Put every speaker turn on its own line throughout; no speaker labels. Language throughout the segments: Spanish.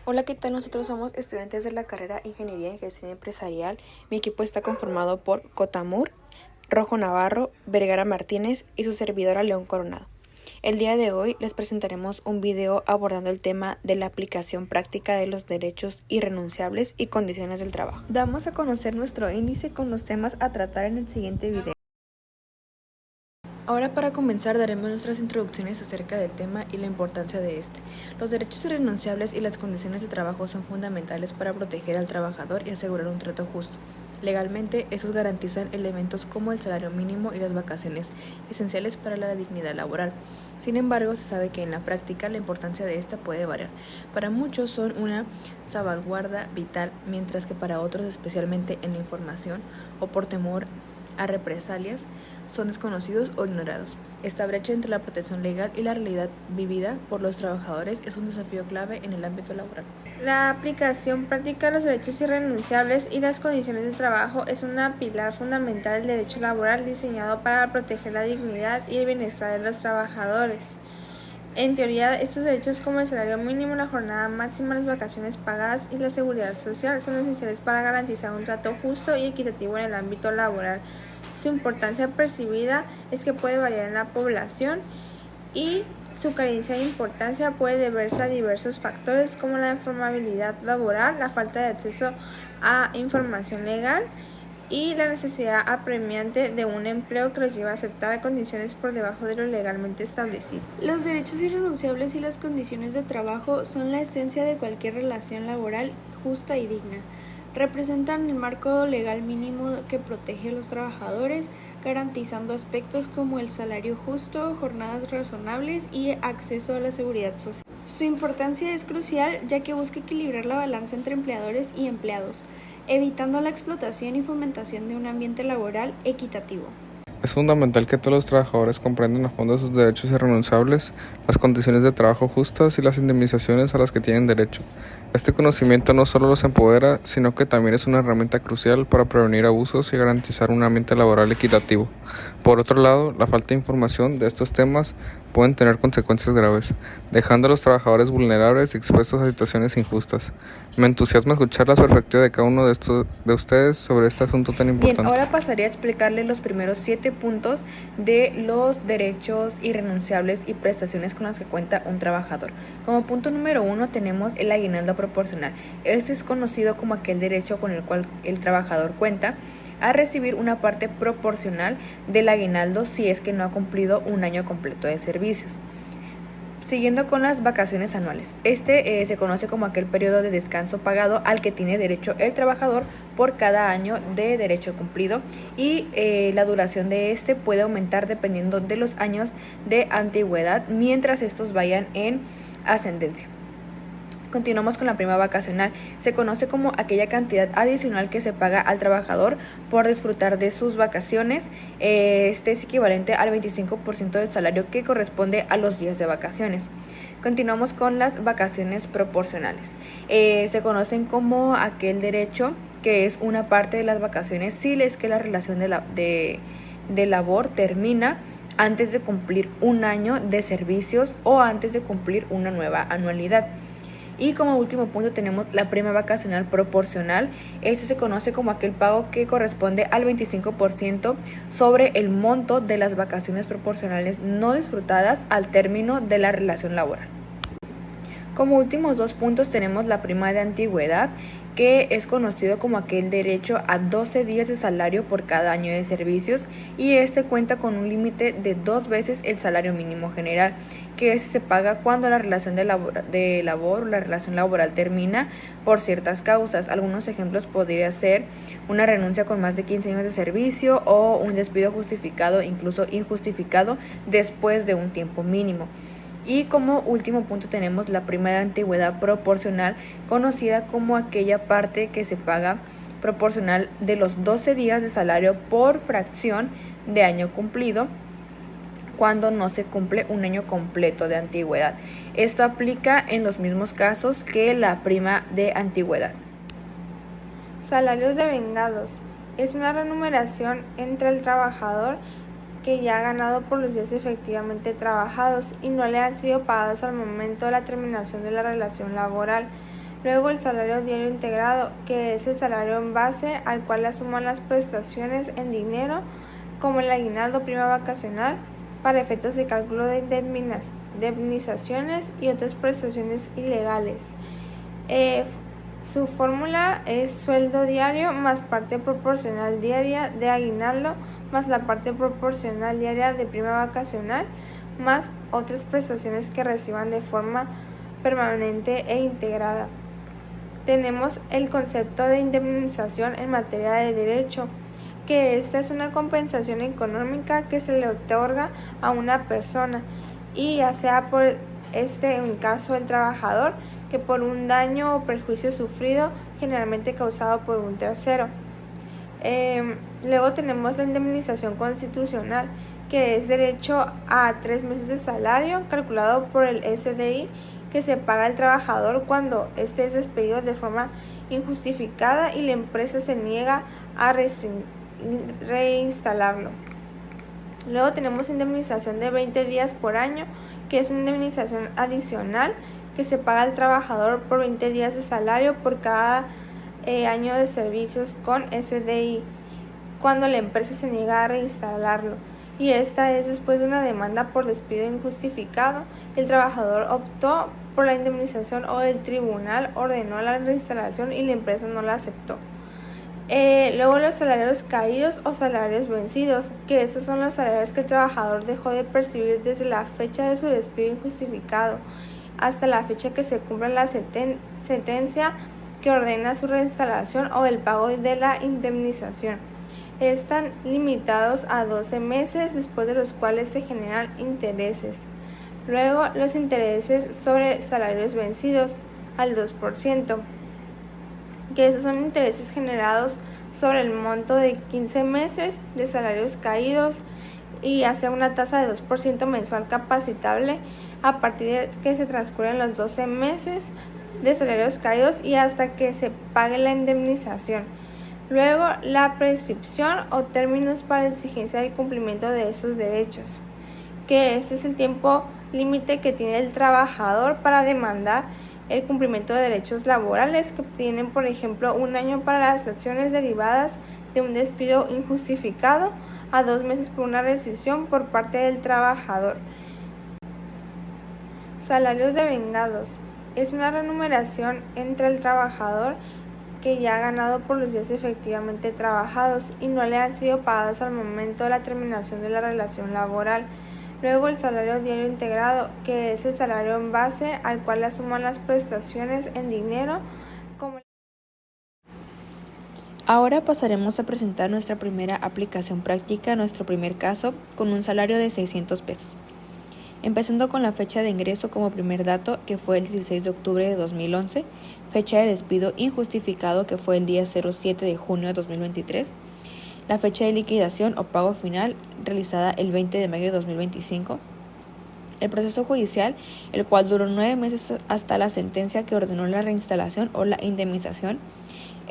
Hola, ¿qué tal? Nosotros somos estudiantes de la carrera Ingeniería en Gestión Empresarial. Mi equipo está conformado por Cotamur, Rojo Navarro, Vergara Martínez y su servidora León Coronado. El día de hoy les presentaremos un video abordando el tema de la aplicación práctica de los derechos irrenunciables y condiciones del trabajo. Damos a conocer nuestro índice con los temas a tratar en el siguiente video. Ahora, para comenzar, daremos nuestras introducciones acerca del tema y la importancia de este. Los derechos irrenunciables y las condiciones de trabajo son fundamentales para proteger al trabajador y asegurar un trato justo. Legalmente, estos garantizan elementos como el salario mínimo y las vacaciones, esenciales para la dignidad laboral. Sin embargo, se sabe que en la práctica la importancia de esta puede variar. Para muchos son una salvaguarda vital, mientras que para otros, especialmente en la información o por temor a represalias, son desconocidos o ignorados. Esta brecha entre la protección legal y la realidad vivida por los trabajadores es un desafío clave en el ámbito laboral.
La aplicación práctica de los derechos irrenunciables y las condiciones de trabajo es una pilar fundamental del derecho laboral diseñado para proteger la dignidad y el bienestar de los trabajadores. En teoría, estos derechos como el salario mínimo, la jornada máxima, las vacaciones pagadas y la seguridad social son esenciales para garantizar un trato justo y equitativo en el ámbito laboral. Su importancia percibida es que puede variar en la población y su carencia de importancia puede deberse a diversos factores como la informabilidad laboral, la falta de acceso a información legal y la necesidad apremiante de un empleo que los lleva a aceptar condiciones por debajo de lo legalmente establecido.
Los derechos irrenunciables y las condiciones de trabajo son la esencia de cualquier relación laboral justa y digna. Representan el marco legal mínimo que protege a los trabajadores, garantizando aspectos como el salario justo, jornadas razonables y acceso a la seguridad social. Su importancia es crucial ya que busca equilibrar la balanza entre empleadores y empleados, evitando la explotación y fomentación de un ambiente laboral equitativo.
Es fundamental que todos los trabajadores comprendan a fondo sus derechos irrenunciables, las condiciones de trabajo justas y las indemnizaciones a las que tienen derecho. Este conocimiento no solo los empodera, sino que también es una herramienta crucial para prevenir abusos y garantizar un ambiente laboral equitativo. Por otro lado, la falta de información de estos temas pueden tener consecuencias graves, dejando a los trabajadores vulnerables y expuestos a situaciones injustas. Me entusiasma escuchar la perspectiva de cada uno de ustedes sobre este asunto tan importante.
Bien, ahora pasaría a explicarles los primeros 7 puntos de los derechos irrenunciables y prestaciones con las que cuenta un trabajador. Como punto número 1 tenemos el aguinaldo proporcional. Este es conocido como aquel derecho con el cual el trabajador cuenta a recibir una parte proporcional del aguinaldo si es que no ha cumplido un año completo de servicios. Siguiendo con las vacaciones anuales. Se conoce como aquel periodo de descanso pagado al que tiene derecho el trabajador por cada año de derecho cumplido y la duración de este puede aumentar dependiendo de los años de antigüedad mientras estos vayan en ascendencia. Continuamos con la prima vacacional. Se conoce como aquella cantidad adicional que se paga al trabajador por disfrutar de sus vacaciones. Este es equivalente al 25% del salario que corresponde a los días de vacaciones. Continuamos con las vacaciones proporcionales. Se conocen como aquel derecho que es una parte de las vacaciones si es que la relación de labor termina antes de cumplir un año de servicios o antes de cumplir una nueva anualidad. Y como último punto tenemos la prima vacacional proporcional. Este se conoce como aquel pago que corresponde al 25% sobre el monto de las vacaciones proporcionales no disfrutadas al término de la relación laboral. Como últimos 2 puntos tenemos la prima de antigüedad, que es conocido como aquel derecho a 12 días de salario por cada año de servicios y este cuenta con un límite de 2 veces el salario mínimo general, que se paga cuando la relación de labor o la relación laboral termina por ciertas causas. Algunos ejemplos podría ser una renuncia con más de 15 años de servicio o un despido justificado, incluso injustificado, después de un tiempo mínimo. Y como último punto tenemos la prima de antigüedad proporcional, conocida como aquella parte que se paga proporcional de los 12 días de salario por fracción de año cumplido cuando no se cumple un año completo de antigüedad. Esto aplica en los mismos casos que la prima de antigüedad.
Salarios devengados. Es una remuneración entre el trabajador que ya ha ganado por los días efectivamente trabajados y no le han sido pagados al momento de la terminación de la relación laboral. Luego el salario diario integrado, que es el salario en base al cual le suman las prestaciones en dinero, como el aguinaldo, prima vacacional, para efectos de cálculo de indemnizaciones y otras prestaciones ilegales. Su fórmula es sueldo diario más parte proporcional diaria de aguinaldo más la parte proporcional diaria de prima vacacional más otras prestaciones que reciban de forma permanente e integrada. Tenemos el concepto de indemnización en materia de derecho, que esta es una compensación económica que se le otorga a una persona, y ya sea por en caso del trabajador, que por un daño o perjuicio sufrido, generalmente causado por un tercero. Luego tenemos la indemnización constitucional, que es derecho a 3 meses de salario calculado por el SDI, que se paga al trabajador cuando éste es despedido de forma injustificada y la empresa se niega a reinstalarlo. Luego tenemos indemnización de 20 días por año, que es una indemnización adicional que se paga al trabajador por 20 días de salario por cada año de servicios con SDI, cuando la empresa se niega a reinstalarlo. Y esta es después de una demanda por despido injustificado. El trabajador optó por la indemnización o el tribunal ordenó la reinstalación y la empresa no la aceptó. Luego los salarios caídos o salarios vencidos, que estos son los salarios que el trabajador dejó de percibir desde la fecha de su despido injustificado hasta la fecha que se cumpla la sentencia que ordena su reinstalación o el pago de la indemnización. Están limitados a 12 meses, después de los cuales se generan intereses. Luego los intereses sobre salarios vencidos al 2%, que esos son intereses generados sobre el monto de 15 meses de salarios caídos y hacia una tasa de 2% mensual capacitable a partir de que se transcurren los 12 meses de salarios caídos y hasta que se pague la indemnización. Luego, la prescripción o términos para exigencia y cumplimiento de esos derechos, que este es el tiempo límite que tiene el trabajador para demandar el cumplimiento de derechos laborales, que tienen, por ejemplo, 1 año para las acciones derivadas de un despido injustificado, a 2 meses por una rescisión por parte del trabajador. Salarios devengados. Es una remuneración entre el trabajador que ya ha ganado por los días efectivamente trabajados y no le han sido pagados al momento de la terminación de la relación laboral. Luego el salario diario integrado, que es el salario en base al cual le suman las prestaciones en dinero.
Ahora pasaremos a presentar nuestra primera aplicación práctica, nuestro primer caso, con un salario de 600 pesos. Empezando con la fecha de ingreso como primer dato, que fue el 16 de octubre de 2011, fecha de despido injustificado, que fue el día 07 de junio de 2023, la fecha de liquidación o pago final realizada el 20 de mayo de 2025, el proceso judicial, el cual duró 9 meses hasta la sentencia que ordenó la reinstalación o la indemnización.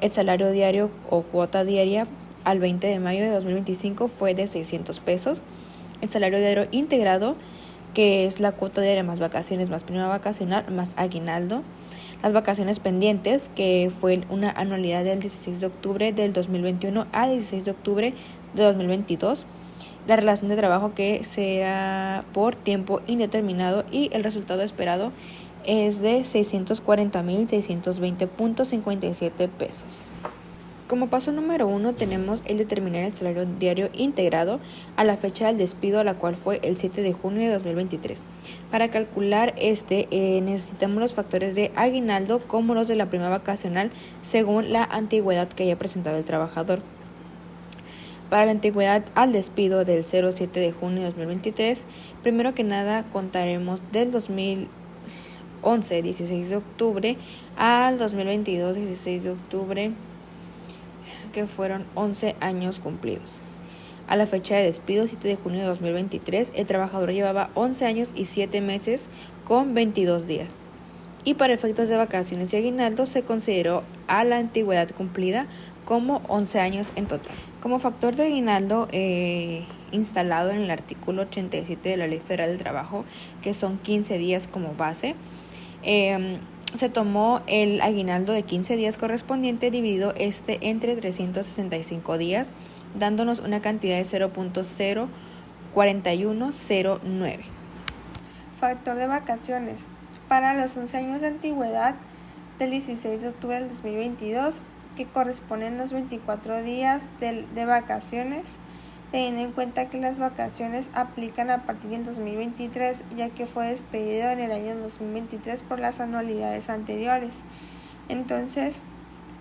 El salario diario o cuota diaria al 20 de mayo de 2025 fue de 600 pesos. El salario diario integrado, que es la cuota diaria más vacaciones más prima vacacional más aguinaldo. Las vacaciones pendientes, que fue una anualidad del 16 de octubre del 2021 a 16 de octubre de 2022. La relación de trabajo, que será por tiempo indeterminado, y el resultado esperado es de 640,620.57 pesos. Como paso número 1 tenemos el determinar el salario diario integrado a la fecha del despido, a la cual fue el 7 de junio de 2023. Para calcular necesitamos los factores de aguinaldo como los de la prima vacacional según la antigüedad que haya presentado el trabajador. Para la antigüedad al despido del 07 de junio de 2023, primero que nada contaremos del 2011, 16 de octubre, al 2022, 16 de octubre, que fueron 11 años cumplidos. A la fecha de despido, 7 de junio de 2023, el trabajador llevaba 11 años y 7 meses con 22 días. Y para efectos de vacaciones y aguinaldo se consideró a la antigüedad cumplida como 11 años en total. Como factor de aguinaldo instalado en el artículo 87 de la Ley Federal del Trabajo, que son 15 días como base, se tomó el aguinaldo de 15 días correspondiente, dividido entre 365 días, dándonos una cantidad de 0.04109.
Factor de vacaciones. Para los 11 años de antigüedad del 16 de octubre del 2022, que corresponden los 24 días de vacaciones, teniendo en cuenta que las vacaciones aplican a partir del 2023, ya que fue despedido en el año 2023 por las anualidades anteriores. Entonces,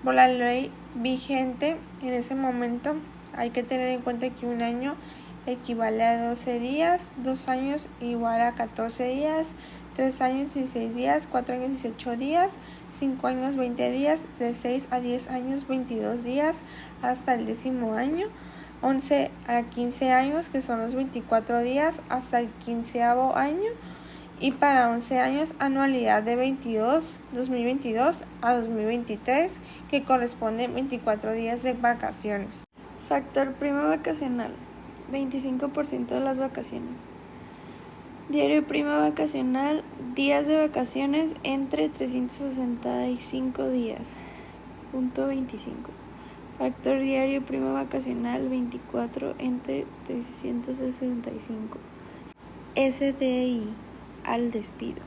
por la ley vigente, en ese momento hay que tener en cuenta que un año equivale a 12 días, 2 años igual a 14 días, 3 años 16 días, 4 años 18 días, 5 años 20 días, de 6 a 10 años 22 días hasta el 10º año, 11 a 15 años, que son los 24 días, hasta el 15º año, y para 11 años anualidad de 2022 a 2023, que corresponde 24 días de vacaciones.
Factor prima vacacional, 25% de las vacaciones. Diario prima vacacional, días de vacaciones entre 365 días. Punto 25. Factor diario prima vacacional 24 entre 365. SDI al despido.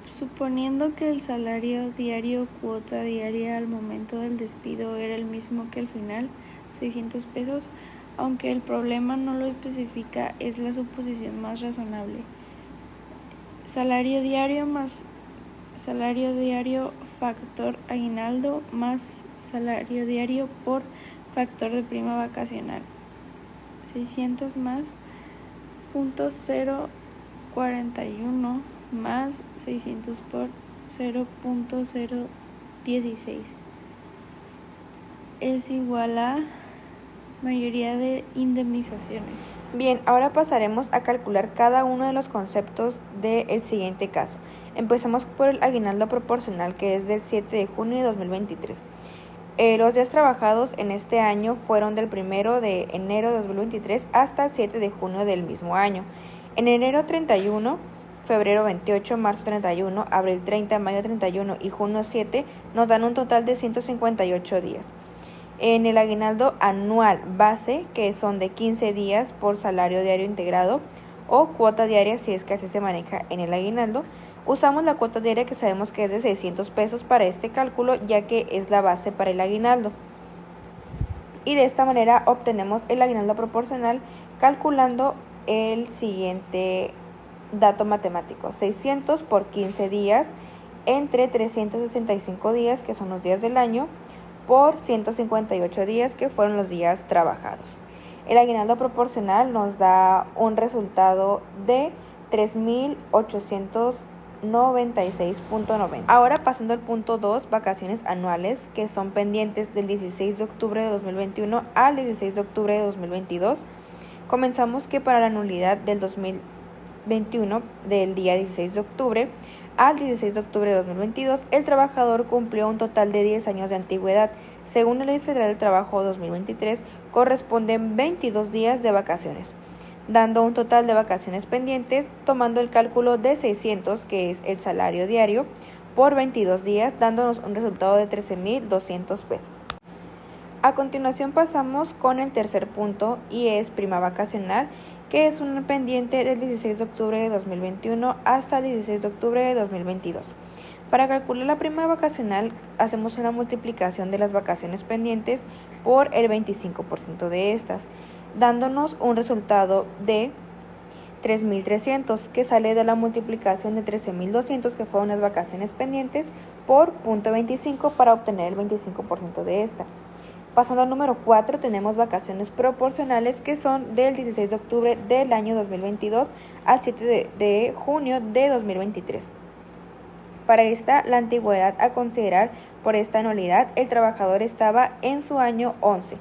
Suponiendo que el salario diario o cuota diaria al momento del despido era el mismo que al final, 600 pesos, aunque el problema no lo especifica, es la suposición más razonable. Salario diario más salario diario factor aguinaldo más salario diario por factor de prima vacacional. 600 más .041 más 600 por 0.016 es igual a mayoría de indemnizaciones.
Bien, ahora pasaremos a calcular cada uno de los conceptos del siguiente caso. Empecemos por el aguinaldo proporcional, que es del 7 de junio de 2023. Los días trabajados en este año fueron del 1 de enero de 2023 hasta el 7 de junio del mismo año. En enero 31, febrero 28, marzo 31, abril 30, mayo 31 y junio 7 nos dan un total de 158 días. En el aguinaldo anual base, que son de 15 días por salario diario integrado o cuota diaria, si es que así se maneja en el aguinaldo, usamos la cuota diaria, que sabemos que es de 600 pesos para este cálculo, ya que es la base para el aguinaldo. Y de esta manera obtenemos el aguinaldo proporcional calculando el siguiente dato matemático: 600 por 15 días entre 365 días, que son los días del año, por 158 días, que fueron los días trabajados. El aguinaldo proporcional nos da un resultado de 3.896.90. Ahora pasando al punto 2, vacaciones anuales, que son pendientes del 16 de octubre de 2021 al 16 de octubre de 2022. Comenzamos que para la anualidad del 2021, del día 16 de octubre al 16 de octubre de 2022, el trabajador cumplió un total de 10 años de antigüedad. Según la Ley Federal del Trabajo 2023, corresponden 22 días de vacaciones, dando un total de vacaciones pendientes, tomando el cálculo de 600, que es el salario diario, por 22 días, dándonos un resultado de 13.200 pesos. A continuación pasamos con el tercer punto, y es prima vacacional, que es un pendiente del 16 de octubre de 2021 hasta el 16 de octubre de 2022. Para calcular la prima vacacional, hacemos una multiplicación de las vacaciones pendientes por el 25% de estas, dándonos un resultado de 3.300, que sale de la multiplicación de 13.200, que fueron las vacaciones pendientes, por 0.25 para obtener el 25% de esta. Pasando al número 4, tenemos vacaciones proporcionales, que son del 16 de octubre del año 2022 al 7 de junio de 2023. Para esta, la antigüedad a considerar por esta anualidad, el trabajador estaba en su año 11,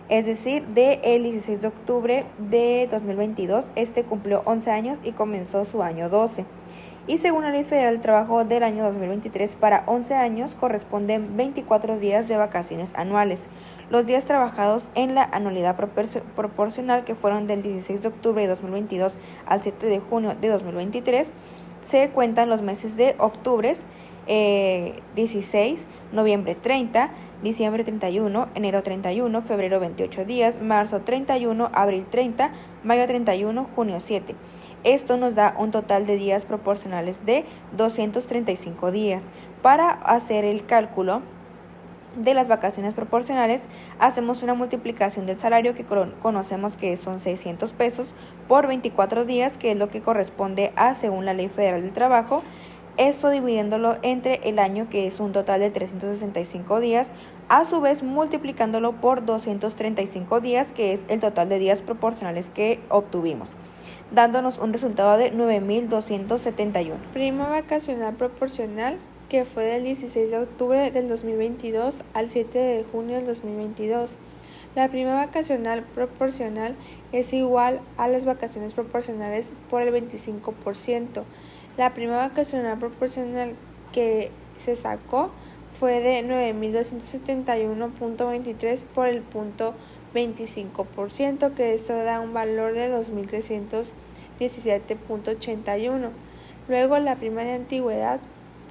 es decir, del 16 de octubre de 2022, cumplió 11 años y comenzó su año 12. Y según la Ley Federal del Trabajo del año 2023, para 11 años corresponden 24 días de vacaciones anuales. Los días trabajados en la anualidad proporcional, que fueron del 16 de octubre de 2022 al 7 de junio de 2023, se cuentan los meses de octubre 16, noviembre 30, diciembre 31, enero 31, febrero 28 días, marzo 31, abril 30, mayo 31, junio 7. Esto nos da un total de días proporcionales de 235 días. Para hacer el cálculo de las vacaciones proporcionales, hacemos una multiplicación del salario que conocemos que son 600 pesos por 24 días, que es lo que corresponde a según la Ley Federal del Trabajo. Esto dividiéndolo entre el año, que es un total de 365 días, a su vez multiplicándolo por 235 días, que es el total de días proporcionales que obtuvimos, dándonos un resultado de 9.271.
Prima vacacional proporcional, que fue del 16 de octubre del 2022 al 7 de junio del 2022. La prima vacacional proporcional es igual a las vacaciones proporcionales por el 25%. La prima vacacional proporcional que se sacó fue de 9.271.23 por el punto 25%, que esto da un valor de 2.317.81. Luego la prima de antigüedad,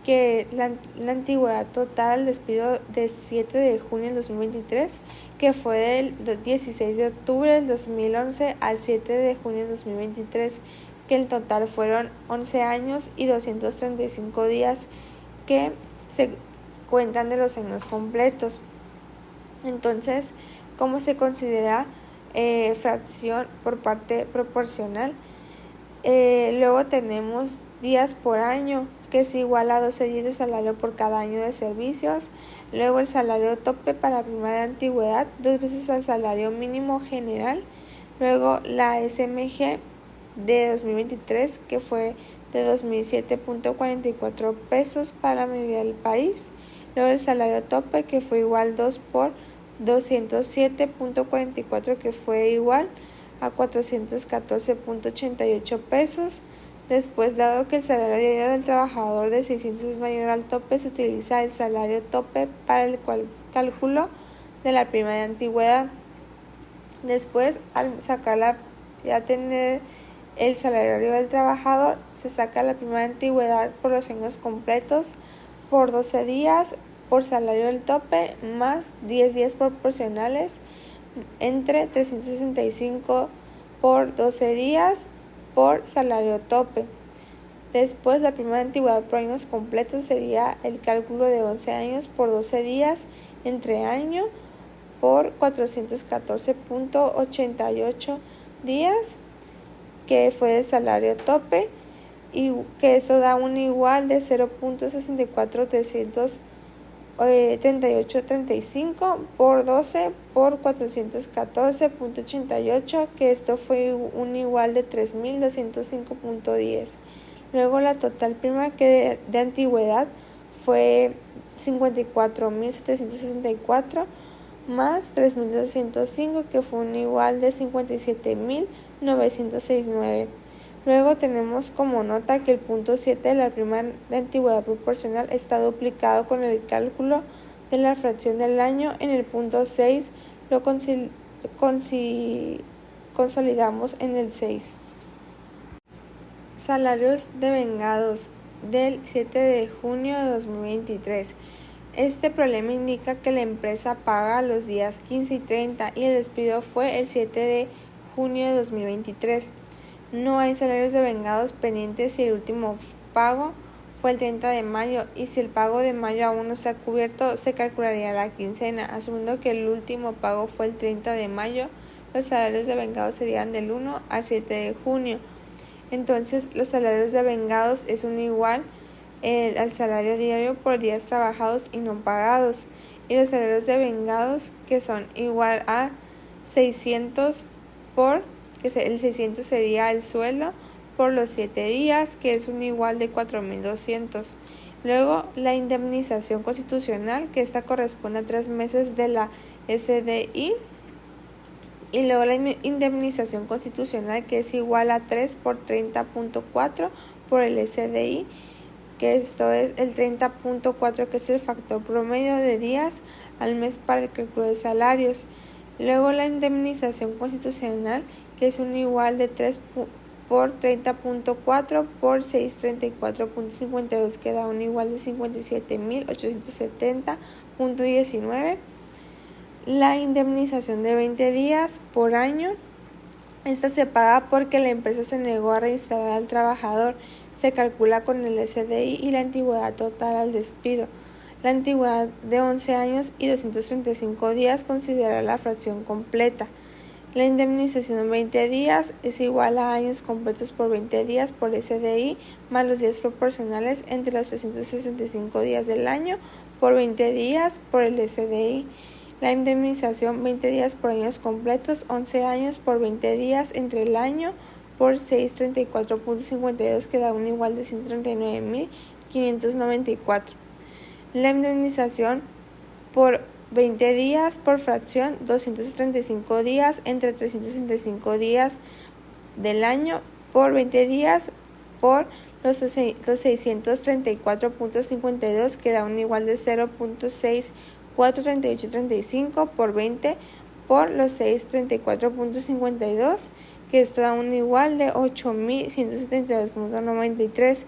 que la antigüedad total al despido de 7 de junio del 2023, que fue del 16 de octubre del 2011 al 7 de junio del 2023, que el total fueron 11 años y 235 días que se cuentan de los años completos. Entonces, ¿cómo se considera fracción por parte proporcional? Luego tenemos días por año, que es igual a 12 días de salario por cada año de servicios. Luego el salario tope para prima de antigüedad, 2 veces al salario mínimo general. Luego la SMG de 2023, que fue de 2.007.44 pesos para la mayoría del país. Luego el salario tope, que fue igual 2 por 207.44, que fue igual a 414.88 pesos. Después, dado que el salario diario del trabajador de 600 es mayor al tope, se utiliza el salario tope para el cálculo de la prima de antigüedad. Después, al ya tener el salario del trabajador, se saca la prima de antigüedad por los años completos, por 12 días, por salario del tope, más 10 días proporcionales, entre 365 por 12 días, por salario tope. Después, la prima de antigüedad por años completos sería el cálculo de 11 años por 12 días entre año por 414.88 días, que fue el salario tope, y que eso da un igual de 0.64338.35 por 12 por 414.88, que esto fue un igual de 3.205.10. Luego la total prima de antigüedad fue 54.764 más 3.205, que fue un igual de 57.969. Luego tenemos como nota que el punto 7 de la prima de antigüedad proporcional está duplicado con el cálculo de la fracción del año. En el punto 6 lo consolidamos en el 6. Salarios devengados del 7 de junio de 2023. Este problema indica que la empresa paga los días 15 y 30 y el despido fue el 7 de junio de 2023. No hay salarios devengados pendientes si el último pago fue el 30 de mayo y si el pago de mayo aún no se ha cubierto, se calcularía la quincena. Asumiendo que el último pago fue el 30 de mayo, los salarios devengados serían del 1 al 7 de junio. Entonces, los salarios devengados es un igual al salario diario por días trabajados y no pagados, y los salarios devengados, que son igual a 600 que el 600 sería el sueldo por los 7 días, que es un igual de 4.200. Luego la indemnización constitucional, que esta corresponde a 3 meses de la SDI, y luego la indemnización constitucional, que es igual a 3 por 30.4 por el SDI, que esto es el 30.4, que es el factor promedio de días al mes para el cálculo de salarios. Luego la indemnización constitucional, que es un igual de 3 por 30.4 por 634.52 que da un igual de 57.870.19. La indemnización de 20 días por año. Esta se paga porque la empresa se negó a reinstalar al trabajador. Se calcula con el SDI y la antigüedad total al despido. La antigüedad de 11 años y 235 días considera la fracción completa. La indemnización en 20 días es igual a años completos por 20 días por SDI más los días proporcionales entre los 365 días del año por 20 días por el SDI. La indemnización 20 días por años completos, 11 años por 20 días entre el año por 634.52 que da un igual de 139.594. La indemnización por 20 días por fracción, 235 días entre 365 días del año por 20 días por los 634.52 que da un igual de 0.643835 por 20 por los 634.52 que esto da un igual de 8.172.93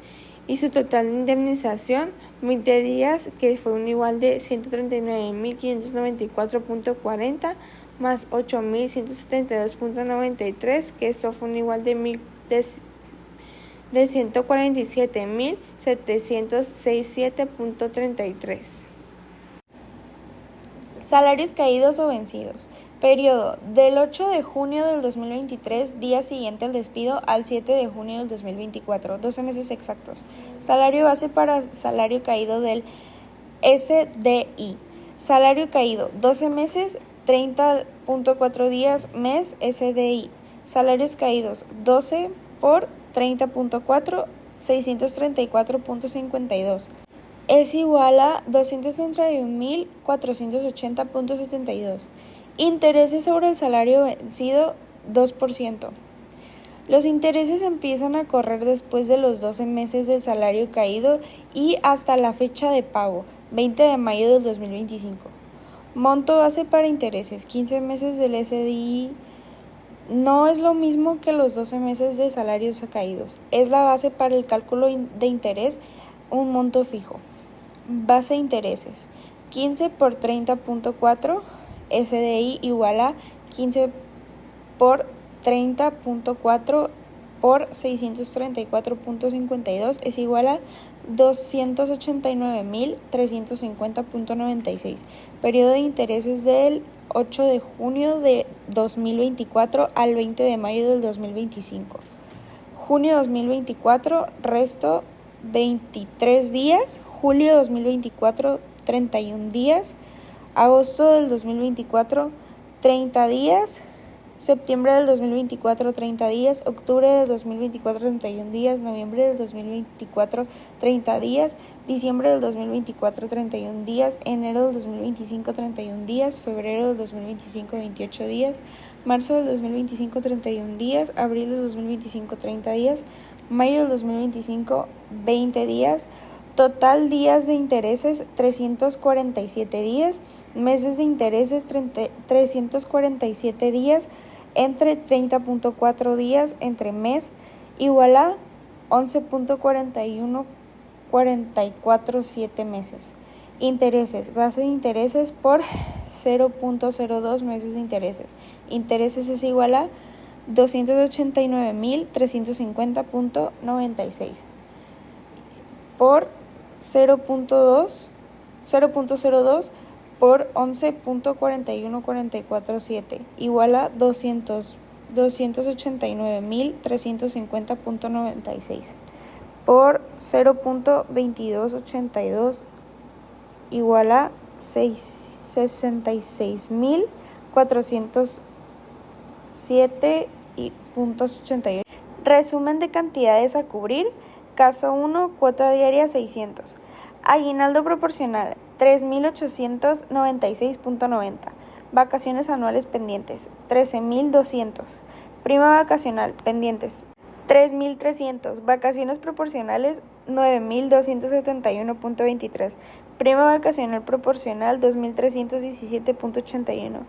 y su total de indemnización 20 días que fue un igual de 139.594.40 más 8.172.93 que esto fue un igual de 147.767.33.
Salarios caídos o vencidos. Periodo del 8 de junio del 2023, día siguiente al despido, al 7 de junio del 2024, 12 meses exactos. Salario base para salario caído del SDI. Salario caído, 12 meses, 30.4 días, mes, SDI. Salarios caídos, 12 por 30.4, 634.52. Es igual a 231.480.72. Intereses sobre el salario vencido, 2%. Los intereses empiezan a correr después de los 12 meses del salario caído y hasta la fecha de pago, 20 de mayo del 2025. Monto base para intereses, 15 meses del SDI. No es lo mismo que los 12 meses de salarios caídos. Es la base para el cálculo de interés, un monto fijo. Base de intereses, 15 por 30.4, SDI igual a 15 por 30.4 por 634.52 es igual a 289.350.96. Periodo de intereses del 8 de junio de 2024 al 20 de mayo del 2025. Junio 2024, resto 23 días. Julio 2024, 31 días. Agosto del 2024, 30 días. Septiembre del 2024, 30 días. Octubre del 2024, 31 días. Noviembre del 2024, 30 días. Diciembre del 2024, 31 días. Enero del 2025, 31 días. Febrero del 2025, 28 días. Marzo del 2025, 31 días. Abril del 2025, 30 días. Mayo del 2025, 20 días. Total días de intereses, 347 días. Meses de intereses, 347 días. Entre 30.4 días entre mes, igual a 11.447 meses. Intereses, base de intereses por 0.02 meses de intereses. Intereses es igual a 289.350.96 por 0.02 por 11.41447 igual a 289.350.96 por 0.2282 igual a 66.407.81. Resumen de cantidades a cubrir. Caso 1, cuota diaria 600. Aguinaldo proporcional 3.896.90. Vacaciones anuales pendientes 13.200. Prima vacacional pendientes 3.300. Vacaciones proporcionales 9.271.23. Prima vacacional proporcional 2.317.81.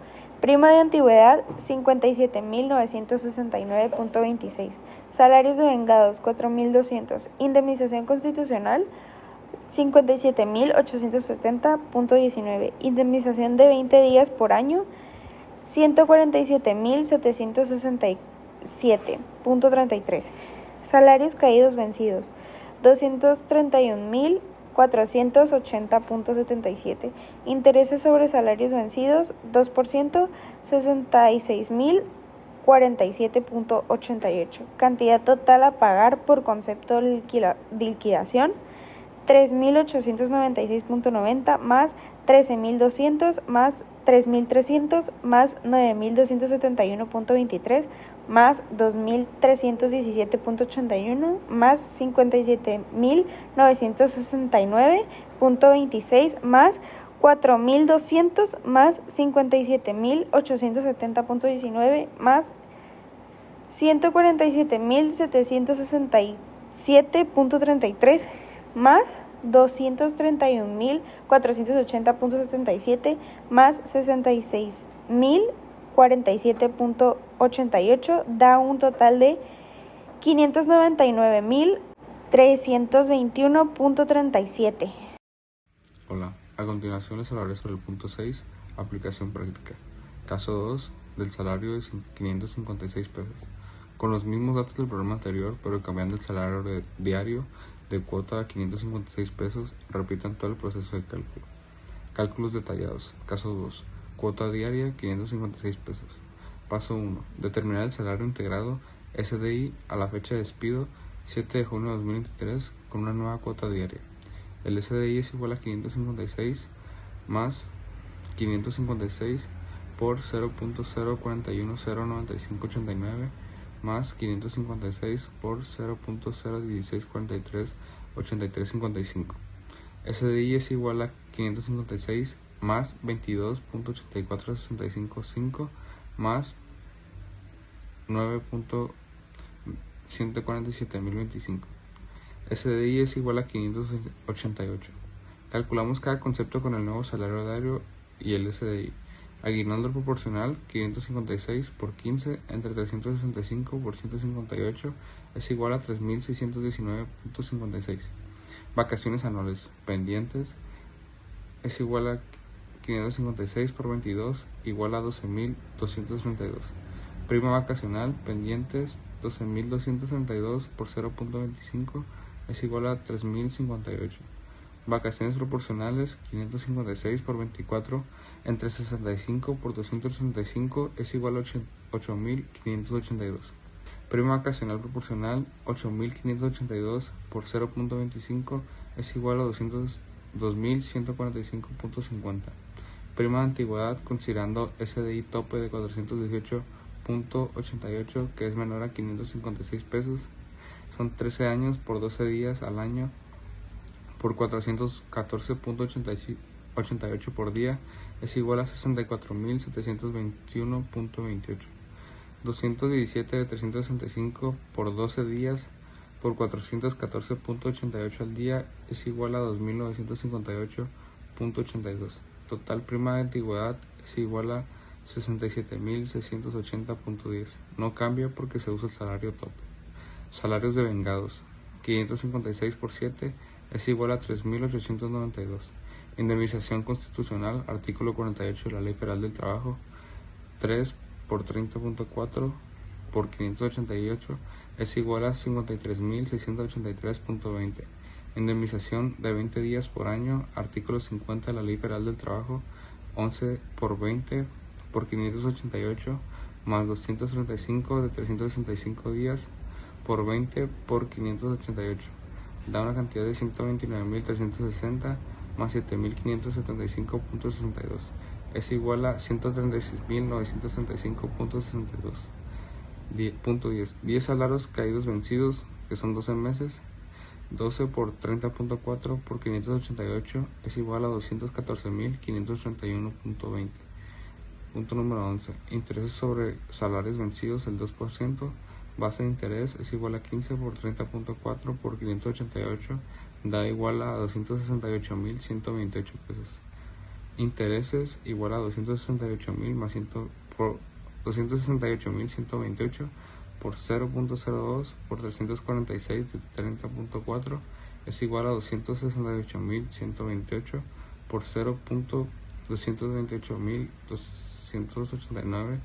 Prima de antigüedad, 57.969.26. Salarios de vengados, 4.200. Indemnización constitucional, 57.870.19. Indemnización de 20 días por año, 147.767.33. Salarios caídos vencidos, 231.480.77. Intereses sobre salarios vencidos, 2%, 66.047.88. Cantidad total a pagar por concepto de liquidación, 3.896.90 más 13.200 más 3.300 más 9.271.23 más 2.317.81 más 57.969.26 más 4.200 más 57.870.19 más 147.767.33 más 231.480.77 más 66.047.88 da un total de 599.321.37.
Hola, a continuación les hablaré sobre el punto 6, aplicación práctica. Caso 2, del salario de 556 pesos. Con los mismos datos del programa anterior, pero cambiando el salario diario de cuota a 556 pesos, repitan todo el proceso de cálculo. Cálculos detallados. Caso 2. Cuota diaria 556 pesos. Paso 1. Determinar el salario integrado SDI a la fecha de despido 7 de junio de 2023 con una nueva cuota diaria. El SDI es igual a 556 más 556 por 0.04109589 más 556 por 0.016438355. SDI es igual a 556 más 22.84655 más 9.147.025. SDI es igual a 588. Calculamos cada concepto con el nuevo salario diario y el SDI. Aguinaldo proporcional 556 por 15 entre 365 por 158 es igual a 3.619.56. Vacaciones anuales pendientes es igual a 556 por 22 igual a 12.232. Prima vacacional pendientes 12.232 por 0.25 es igual a 3.058. Vacaciones proporcionales 556 por 24 entre 65 por 235 es igual a 8.582. Prima vacacional proporcional 8.582 por 0.25 es igual a 2.145.50. Prima de antigüedad considerando SDI tope de 418.88 que es menor a 556 pesos. Son 13 años por 12 días al año por 414.88 por día es igual a 64.721.28. 217 de 365 por 12 días por 414.88 al día es igual a 2.958.82. Total prima de antigüedad es igual a 67.680.10. No cambia porque se usa el salario tope. Salarios de vengados 556 por 7 es igual a 3.892. Indemnización constitucional, artículo 48 de la Ley Federal del Trabajo, 3 por 30.4 por 588 es igual a 53.683.20. Indemnización de 20 días por año, artículo 50 de la Ley Federal del Trabajo, 11 por 20 por 588 más 235 de 365 días por 20 por 588. Da una cantidad de 129.360 más 7.575.62. Es igual a 136.935.62. Punto 10. 10 salarios caídos vencidos, que son 12 meses. 12 por 30.4 por 588 es igual a 214.531.20. Punto número 11. Intereses sobre salarios vencidos, el 2%. Base de interés es igual a 15 por 30.4 por 588, da igual a 268.128 pesos. intereses igual a 268.000 más 268.128 por 0.02 por 346 de 30.4 es igual a 268.128 por 0.228.289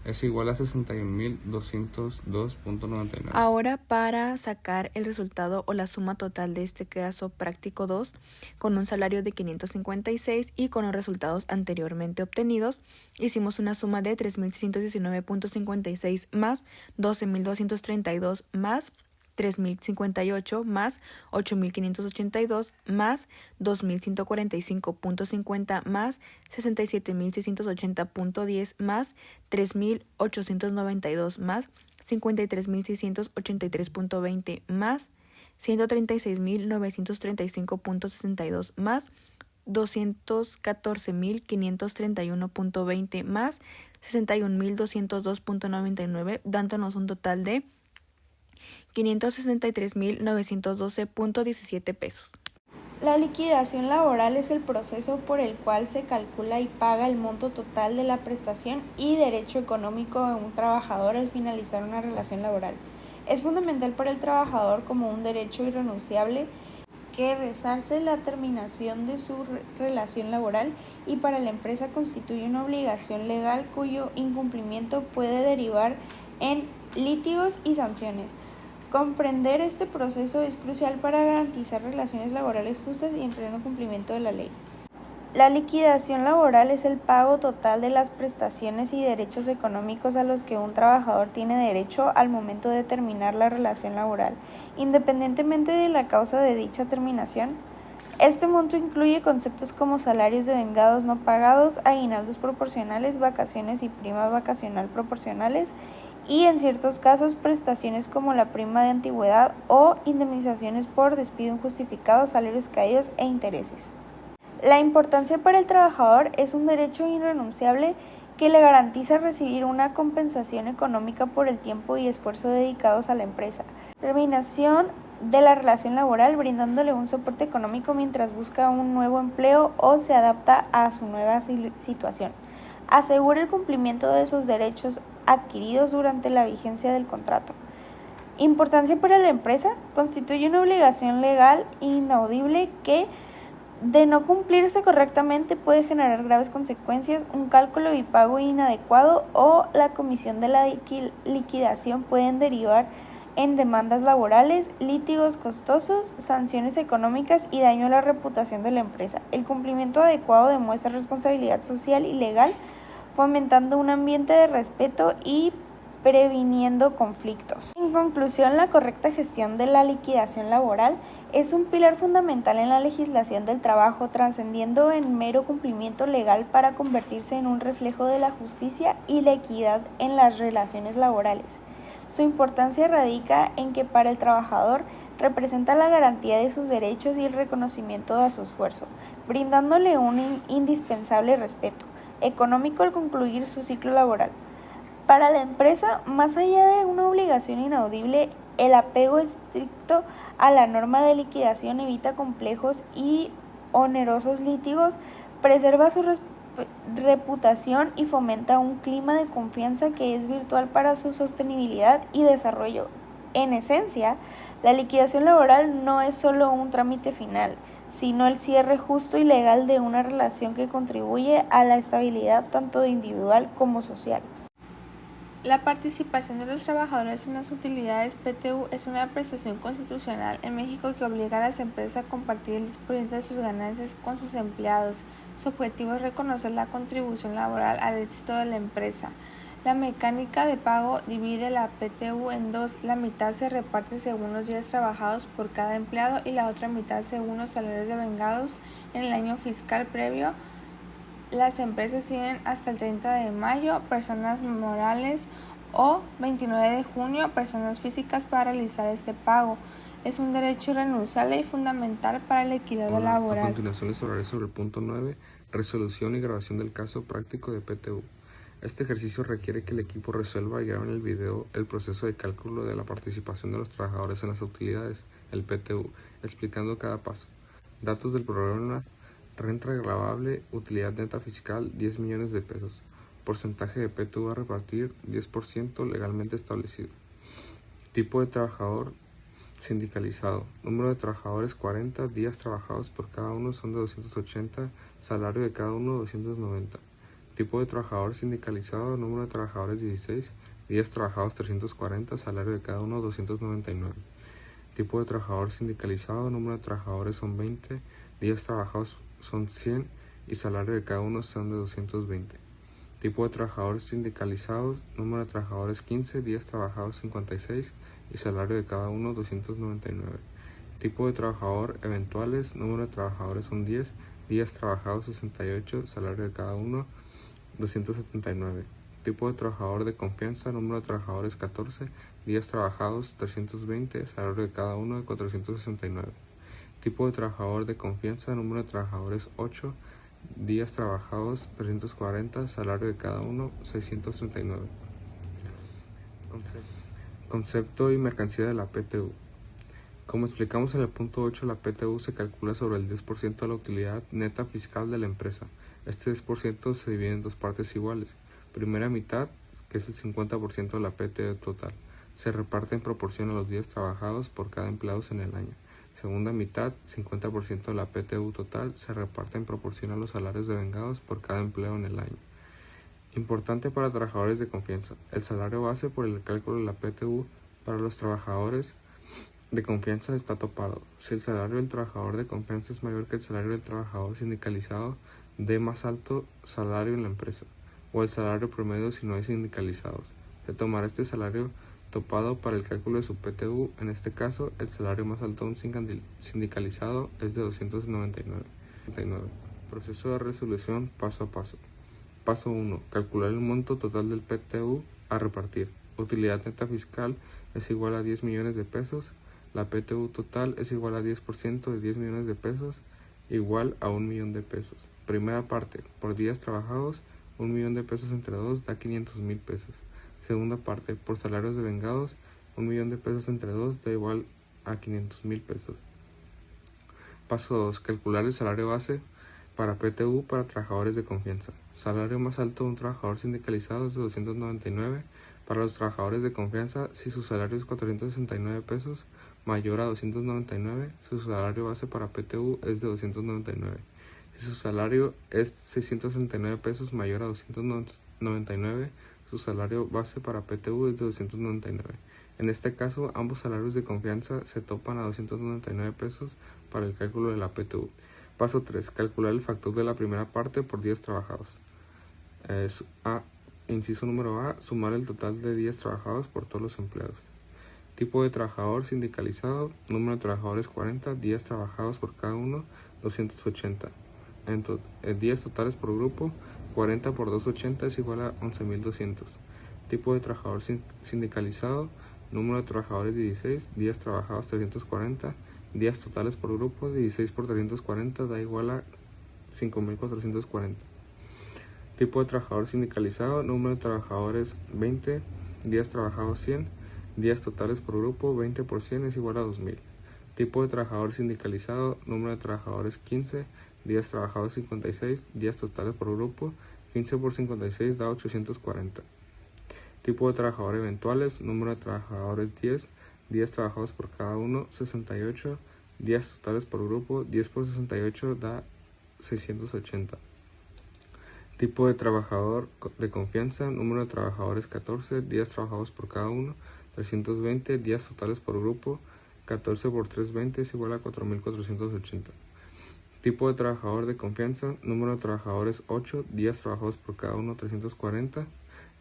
es igual a 61.202.99.
Ahora, para sacar el resultado o la suma total de este caso práctico 2, con un salario de 556 y con los resultados anteriormente obtenidos, hicimos una suma de 3.619.56 más 12.232 más 3.058 más 8.582 más 2.145.50 más 67.680.10 más 3.892 más 53.683.20 más 136.935.62 más 214.531.20 más 61.202.99, dándonos un total de 563.912.17 pesos.
La liquidación laboral es el proceso por el cual se calcula y paga el monto total de la prestación y derecho económico de un trabajador al finalizar una relación laboral. Es fundamental para el trabajador como un derecho irrenunciable que resarce la terminación de su relación laboral, y para la empresa constituye una obligación legal cuyo incumplimiento puede derivar en litigos y sanciones. Comprender este proceso es crucial para garantizar relaciones laborales justas y en pleno cumplimiento de la ley. La liquidación laboral es el pago total de las prestaciones y derechos económicos a los que un trabajador tiene derecho al momento de terminar la relación laboral, independientemente de la causa de dicha terminación. Este monto incluye conceptos como salarios devengados no pagados, aguinaldos proporcionales, vacaciones y prima vacacional proporcionales, y en ciertos casos prestaciones como la prima de antigüedad o indemnizaciones por despido injustificado, salarios caídos e intereses. La importancia para el trabajador es un derecho irrenunciable que le garantiza recibir una compensación económica por el tiempo y esfuerzo dedicados a la empresa. Terminación de la relación laboral, brindándole un soporte económico mientras busca un nuevo empleo o se adapta a su nueva situación. Asegura el cumplimiento de sus derechos adquiridos durante la vigencia del contrato. Importancia para la empresa: constituye una obligación legal inaudible que, de no cumplirse correctamente, puede generar graves consecuencias. Un cálculo y pago inadecuado o la comisión de la liquidación pueden derivar en demandas laborales, litigos costosos, sanciones económicas y daño a la reputación de la empresa. El cumplimiento adecuado demuestra responsabilidad social y legal, fomentando un ambiente de respeto y previniendo conflictos. En conclusión, la correcta gestión de la liquidación laboral es un pilar fundamental en la legislación del trabajo, trascendiendo en mero cumplimiento legal para convertirse en un reflejo de la justicia y la equidad en las relaciones laborales. Su importancia radica en que para el trabajador representa la garantía de sus derechos y el reconocimiento de su esfuerzo, brindándole un indispensable respeto económico al concluir su ciclo laboral. Para la empresa, más allá de una obligación inaudible, el apego estricto a la norma de liquidación evita complejos y onerosos litigos, preserva su reputación y fomenta un clima de confianza que es virtual para su sostenibilidad y desarrollo. En esencia, la liquidación laboral no es solo un trámite final, sino el cierre justo y legal de una relación que contribuye a la estabilidad tanto individual como social.
La participación de los trabajadores en las utilidades PTU es una prestación constitucional en México que obliga a las empresas a compartir el 10% de sus ganancias con sus empleados. Su objetivo es reconocer la contribución laboral al éxito de la empresa. La mecánica de pago divide la PTU en dos: la mitad se reparte según los días trabajados por cada empleado y la otra mitad según los salarios devengados en el año fiscal previo. Las empresas tienen hasta el 30 de mayo, personas morales, o 29 de junio, personas físicas, para realizar este pago. Es un derecho irrenunciable y fundamental para la equidad laboral.
A continuación les hablaré sobre el punto 9, resolución y grabación del caso práctico de PTU. Este ejercicio requiere que el equipo resuelva y grabe en el video el proceso de cálculo de la participación de los trabajadores en las utilidades, el PTU, explicando cada paso. Datos del programa Renta gravable, utilidad neta fiscal, 10 millones de pesos. Porcentaje de PTU a repartir, 10% legalmente establecido. Tipo de trabajador sindicalizado. Número de trabajadores 40, días trabajados por cada uno son de 280, salario de cada uno 290. Tipo de trabajador sindicalizado. Número de trabajadores 16, días trabajados 340, salario de cada uno 299. Tipo de trabajador sindicalizado. Número de trabajadores son 20, días trabajados son 100 y salario de cada uno son de 220. Tipo de trabajadores sindicalizados. Número de trabajadores 15, días trabajados 56 y salario de cada uno 299. Tipo de trabajador eventuales. Número de trabajadores son 10, días trabajados 68, salario de cada uno 279. Tipo de trabajador de confianza. Número de trabajadores 14, días trabajados 320, salario de cada uno de 469. Tipo de trabajador de confianza. Número de trabajadores 8, días trabajados 340, salario de cada uno 639. Concepto y mercancía de la PTU. Como explicamos en el punto 8, la PTU se calcula sobre el 10% de la utilidad neta fiscal de la empresa. Este 10% se divide en dos partes iguales. Primera mitad, que es el 50% de la PTU total, se reparte en proporción a los días trabajados por cada empleado en el año. Segunda mitad, 50% de la PTU total, se reparte en proporción a los salarios devengados por cada empleo en el año. Importante para trabajadores de confianza. El salario base por el cálculo de la PTU para los trabajadores de confianza está topado. Si el salario del trabajador de confianza es mayor que el salario del trabajador sindicalizado, de más alto salario en la empresa, o el salario promedio si no hay sindicalizados. Se tomará este salario topado para el cálculo de su PTU. En este caso, el salario más alto de un sindicalizado es de 299. Proceso de resolución paso a paso. Paso 1. Calcular el monto total del PTU a repartir. Utilidad neta fiscal es igual a 10 millones de pesos. La PTU total es igual a 10% de 10 millones de pesos, igual a 1 millón de pesos. Primera parte. Por días trabajados, 1 millón de pesos entre 2 da 500,000 pesos. Segunda parte. Por salarios devengados, 1 millón de pesos entre 2 da igual a 500,000 pesos. Paso 2. Calcular el salario base para PTU para trabajadores de confianza. Salario más alto de un trabajador sindicalizado es de 299. Para los trabajadores de confianza, si su salario es 469 pesos mayor a 299, su salario base para PTU es de 299. Si su salario es 669 pesos mayor a 299, su salario base para PTU es de 299. En este caso, ambos salarios de confianza se topan a 299 pesos para el cálculo de la PTU. Paso 3. Calcular el factor de la primera parte por días trabajados. Inciso número A. Sumar el total de días trabajados por todos los empleados. Tipo de trabajador sindicalizado. Número de trabajadores 40. Días trabajados por cada uno 280. Días totales por grupo. 40 por 280 es igual a 11,200. Tipo de trabajador sindicalizado. Número de trabajadores 16. Días trabajados 340. Días totales por grupo. 16 por 340 da igual a 5,440. Tipo de trabajador sindicalizado. Número de trabajadores 20. Días trabajados 100. Días totales por grupo. 20 por 100 es igual a 2,000. Tipo de trabajador sindicalizado. Número de trabajadores 15. Días trabajados 56. Días totales por grupo. 15 por 56 da 840. Tipo de trabajador eventuales. Número de trabajadores 10. Días trabajados por cada uno 68. Días totales por grupo. 10 por 68 da 680. Tipo de trabajador de confianza. Número de trabajadores 14. Días trabajados por cada uno 320. Días totales por grupo. 14 por 320 es igual a 4,480. Tipo de trabajador de confianza. Número de trabajadores 8. Días trabajados por cada uno 340.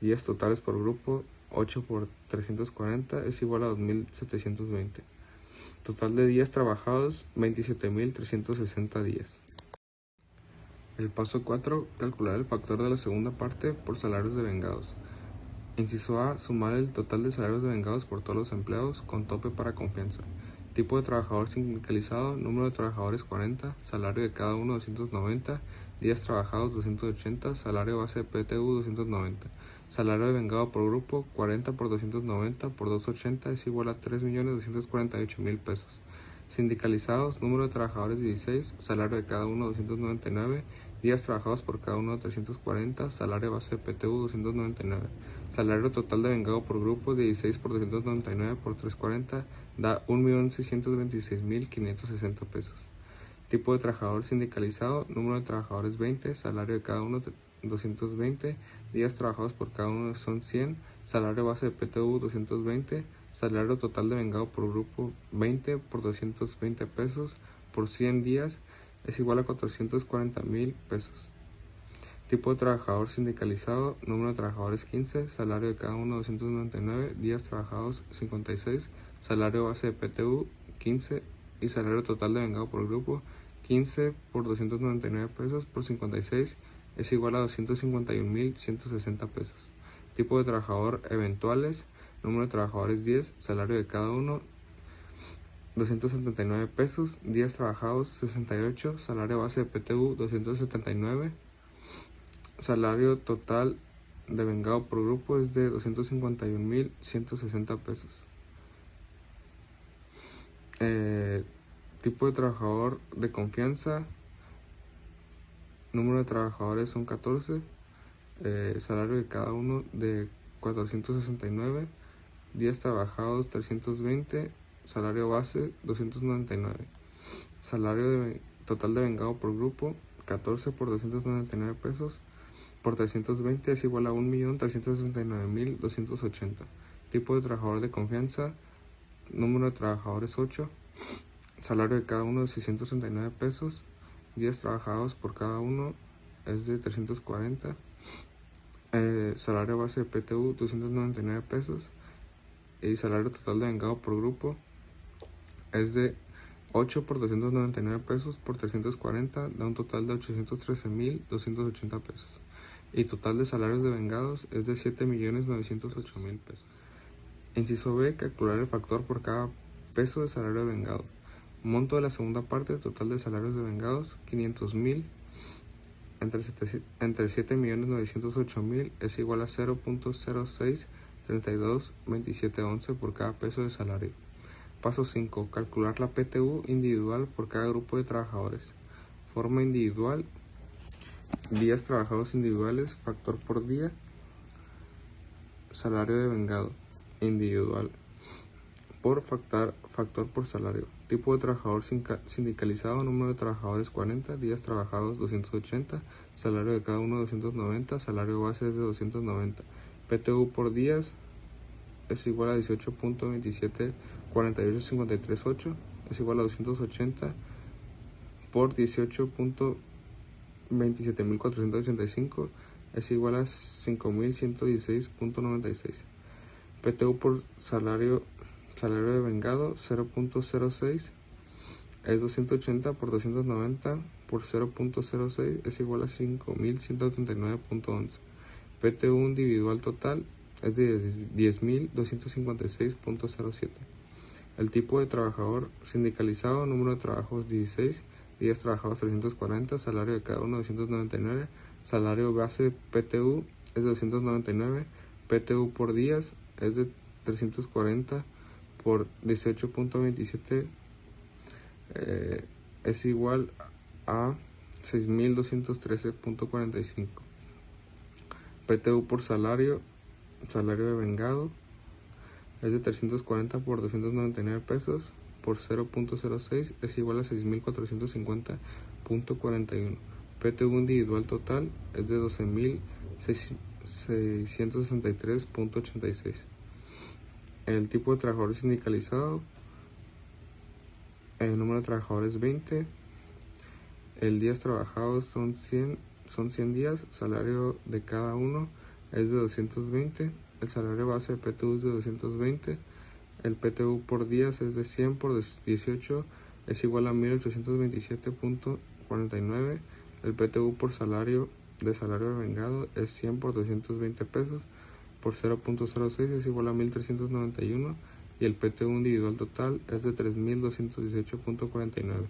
Días totales por grupo. 8 por 340 es igual a 2,720. Total de días trabajados 27,360 días. El paso 4. Calcular el factor de la segunda parte por salarios devengados. Inciso A. Sumar el total de salarios devengados por todos los empleados con tope para confianza. Tipo de trabajador sindicalizado. Número de trabajadores 40. Salario de cada uno 290. Días trabajados 280. Salario base de PTU 290. Salario devengado por grupo. 40 por 290 por 280 es igual a 3,248,000 pesos. Sindicalizados, número de trabajadores 16, salario de cada uno 299, días trabajados por cada uno 340, salario base de PTU 299, salario total de vengado por grupo 16 por 299 por 340 da 1.626.560 pesos. Tipo de trabajador sindicalizado, número de trabajadores 20, salario de cada uno 220, días trabajados por cada uno son 100, salario base de PTU 220, salario total de vengado por grupo 20 por 220 pesos por 100 días es igual a 440.000 pesos. Tipo de trabajador sindicalizado, número de trabajadores 15, salario de cada uno 299, días trabajados 56, salario base de PTU 15 y salario total de vengado por grupo 15 por 299 pesos por 56 es igual a 251.160 pesos. Tipo de trabajador eventuales, número de trabajadores 10, salario de cada uno 279 pesos, días trabajados 68, salario base de PTU 279, salario total de vengado por grupo es de 251.160 pesos. Tipo de trabajador de confianza, número de trabajadores son 14, salario de cada uno de 469, días trabajados 320, salario base 299, salario total de vengado por grupo 14 por 299 pesos por 320 es igual a 1.369.280. Tipo de trabajador de confianza, número de trabajadores 8, salario de cada uno de 639 pesos, días trabajados por cada uno es de 340, salario base de PTU 299 pesos y salario total de vengado por grupo es de 8 por 299 pesos por 340 da un total de 813.280 pesos. Y total de salarios de vengados es de 7.908.000 pesos. Inciso B, calcular el factor por cada peso de salario de vengado. Monto de la segunda parte, total de salarios de vengados, 500.000 entre 7.908.000 es igual a 0.06322711 por cada peso de salario. Paso 5. Calcular la PTU individual por cada grupo de trabajadores. Forma individual, días trabajados individuales, factor por día, salario de vengado individual por factor por salario. Tipo de trabajador sindicalizado, número de trabajadores 40, días trabajados 280, salario de cada uno 290, salario base es de 290. PTU por días es igual a 18.274853.8 es igual a 280 por 18.27.485 es igual a 5.116.96. PTU por salario de vengado 0.06 es 280 por 290 por 0.06 es igual a 5.139.11. PTU individual total es de 10.256.07. El tipo de trabajador sindicalizado, número de trabajos 16, días trabajados 340, salario de cada uno 299, salario base PTU es de 299, PTU por días es de 340 por 18.27 es igual a 6.213.45. PTU por salario de vengado es de 340 por 299 pesos por 0.06 es igual a 6.450.41. PTU individual total es de 12.663.86. El tipo de trabajador sindicalizado, el número de trabajadores 20, el días trabajados son 100 días, salario de cada uno es de 220, el salario base de PTU es de 220, el PTU por días es de 100 por 18 es igual a 1.827.49, el PTU por salario de vengado es 100 por 220 pesos por 0.06 es igual a 1.391 y el PTU individual total es de 3.218.49.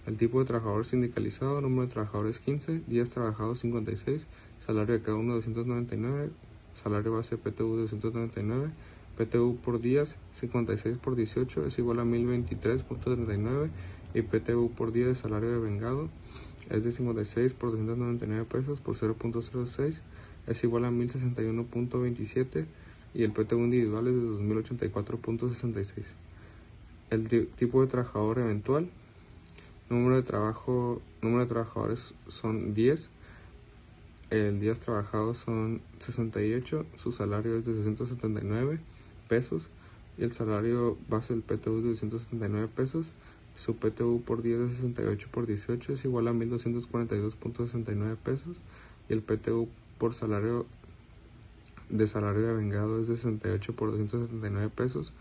El tipo de trabajador sindicalizado, número de trabajadores 15, días trabajados 56, salario de cada uno 299, salario base PTU 299, PTU por días 56 por 18 es igual a 1023.39 y PTU por día de salario de vengado es de 56 por 299 pesos por 0.06 es igual a 1061.27 y el PTU individual es de 2084.66. El tipo de trabajador eventual, número de trabajadores son 10, el días trabajados son 68, su salario es de 679 pesos y el salario base del PTU es de 279 pesos. Su PTU por día de 68 por 18 es igual a 1242.69 pesos y el PTU por salario de vengado es de 68 por 279 pesos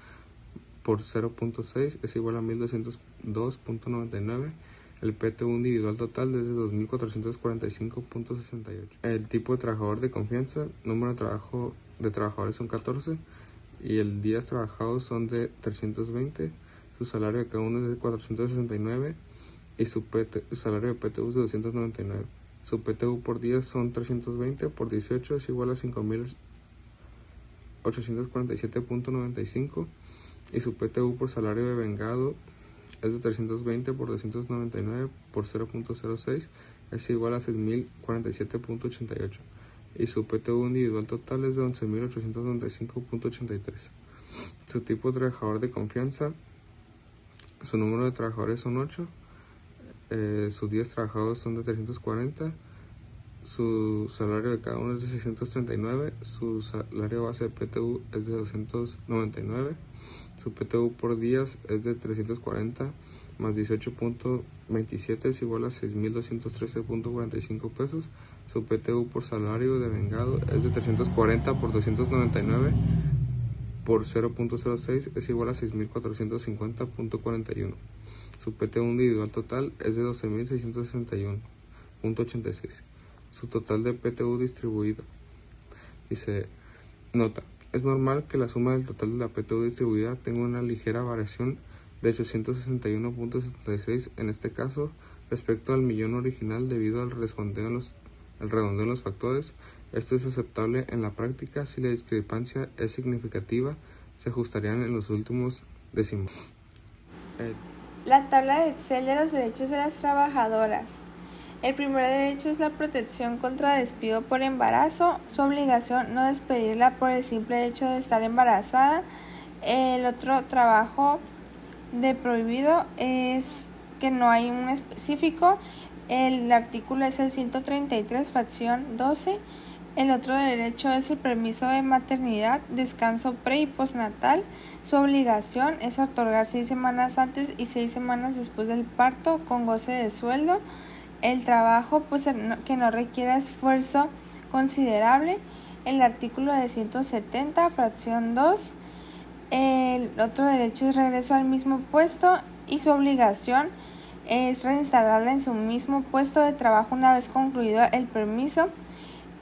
por 0.6 es igual a 1202.99. El PTU individual total es de 2445.68. El tipo de trabajador de confianza, número de trabajadores son 14 y el días trabajados son de 320. Su salario de cada uno es de 469 y su salario de PTU es de 299. Su PTU por día son 320 por 18 es igual a 5847.95 y su PTU por salario de vengado es de 320 por 299 por 0.06 es igual a 6047.88 y su PTU individual total es de 11.895.83. Su tipo de trabajador de confianza, su número de trabajadores son 8, sus días trabajados son de 340, su salario de cada uno es de 639, su salario base de PTU es de 299, su PTU por días es de 340 más 18.27 es igual a 6.213.45 pesos. Su PTU por salario de vengado es de 340 por 299 por 0.06 es igual a 6.450.41. Su PTU individual total es de 12.661.86. Su total de PTU distribuido. Dice, nota, es normal que la suma del total de la PTU distribuida tenga una ligera variación de 861.76 en este caso respecto al millón original debido al redondeo en los factores. Esto es aceptable en la práctica. Si la discrepancia es significativa, se ajustarían en los últimos décimos.
La tabla de Excel de los derechos de las trabajadoras. El primer derecho es la protección contra despido por embarazo. Su obligación no despedirla por el simple hecho de estar embarazada. El otro trabajo de prohibido es que no hay un específico. El artículo es el 133, fracción 12. El otro derecho es el permiso de maternidad, descanso pre y postnatal. Su obligación es otorgar 6 semanas antes y 6 semanas después del parto con goce de sueldo. El trabajo que no requiera esfuerzo considerable. El artículo de 170, fracción 2. El otro derecho es regreso al mismo puesto y su obligación es reinstalarla en su mismo puesto de trabajo una vez concluido el permiso.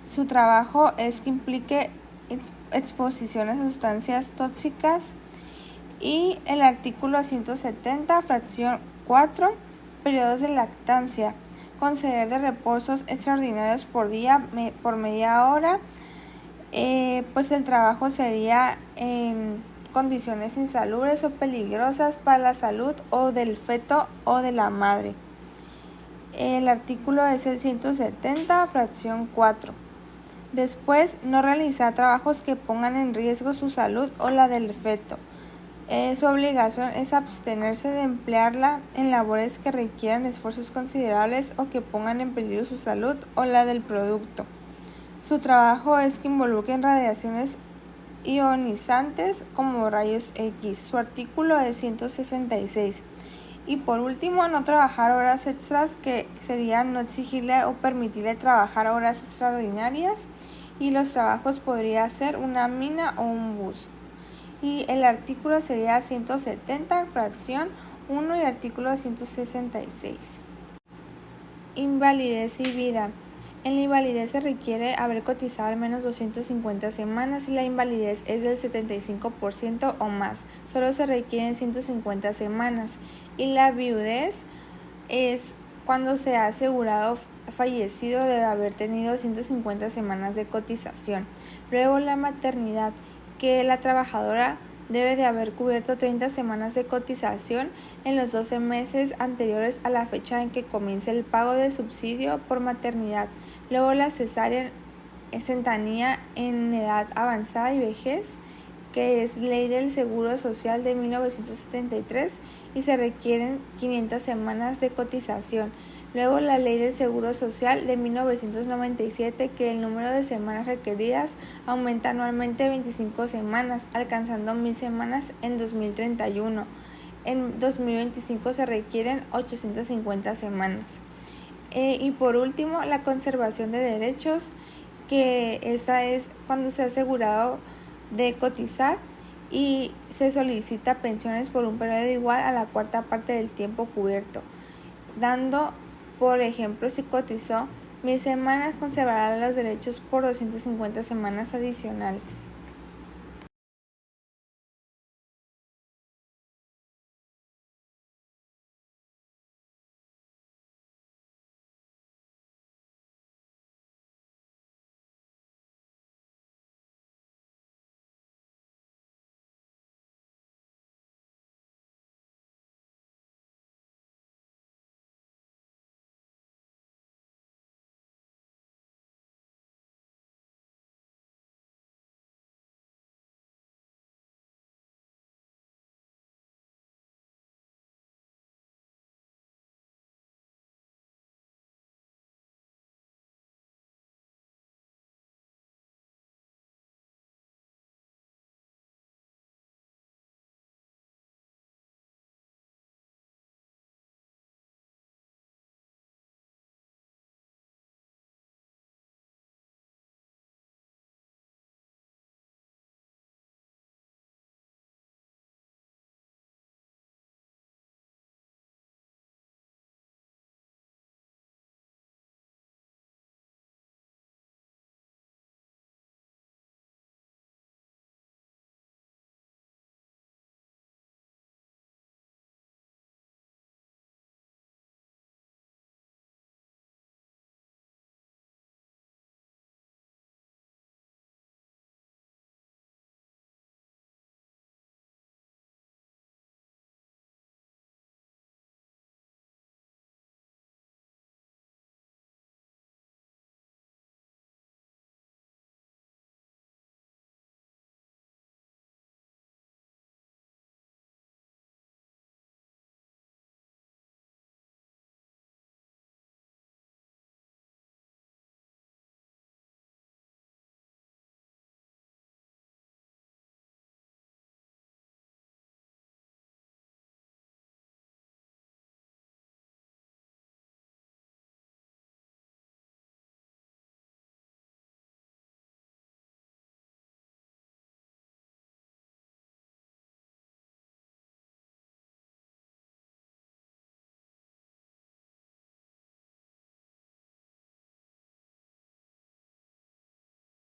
Su trabajo es que implique exposición a sustancias tóxicas. Y el artículo 170, fracción 4, periodos de lactancia. Conceder de reposos extraordinarios por día por media hora. Pues el trabajo sería en condiciones insalubres o peligrosas para la salud o del feto o de la madre. El artículo es el 170, fracción 4. Después, no realizar trabajos que pongan en riesgo su salud o la del feto. Su obligación es abstenerse de emplearla en labores que requieran esfuerzos considerables o que pongan en peligro su salud o la del producto. Su trabajo es que involucren radiaciones ionizantes como rayos X. Su artículo es 166. Y por último, no trabajar horas extras, que sería no exigirle o permitirle trabajar horas extraordinarias. Y los trabajos podría ser una mina o un bus. Y el artículo sería 170, fracción 1 y artículo 166. Invalidez y vida. En la invalidez se requiere haber cotizado al menos 250 semanas y la invalidez es del 75% o más. Solo se requieren 150 semanas. Y la viudez es cuando se ha asegurado fallecido debe haber tenido 150 semanas de cotización. Luego la maternidad, que la trabajadora debe de haber cubierto 30 semanas de cotización en los 12 meses anteriores a la fecha en que comience el pago del subsidio por maternidad. Luego la cesárea exentanía en edad avanzada y vejez, que es ley del Seguro Social de 1973 y se requieren 500 semanas de cotización. Luego la ley del Seguro Social de 1997, que el número de semanas requeridas aumenta anualmente 25 semanas, alcanzando 1000 semanas en 2031. En 2025 se requieren 850 semanas. Y por último, la conservación de derechos, que esa es cuando se ha asegurado de cotizar y se solicita pensiones por un periodo igual a la cuarta parte del tiempo cubierto, dando, por ejemplo, si cotizó 1000 semanas, conservará los derechos por 250 semanas adicionales.